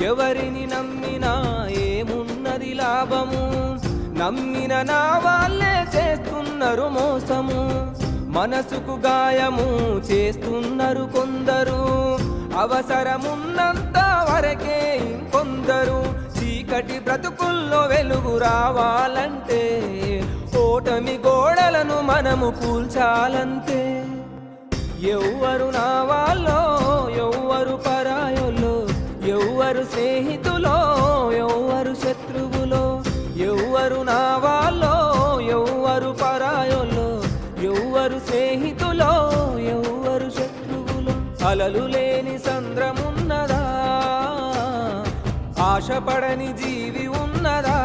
ఎవరిని నమ్మినా ఏమున్నది లాభము, నమ్మిన నా వాళ్ళే చేస్తున్నారు మోసము. మనసుకు గాయము చేస్తున్నారు కొందరు, అవసరమున్నంత వరకే ఇంకొందరు. చీకటి బ్రతుకుల్లో వెలుగు రావాలంటే ఓటమి గోడలను మనము కూల్చాలంతే. ఎవ్వరు నా వాళ్ళో ఎవ్వరు పరాయోలో, ఎవ్వరు స్నేహితులో ఎవ్వరు శత్రువులో, ఎవ్వరు నా వాళ్ళో ఎవ్వరు పరాయోలో, ఎవ్వరు స్నేహితులో ఎవ్వరు శత్రువులో. అలలు లేని సంద్రమున్నదా, ఆశపడని జీవి ఉన్నదా?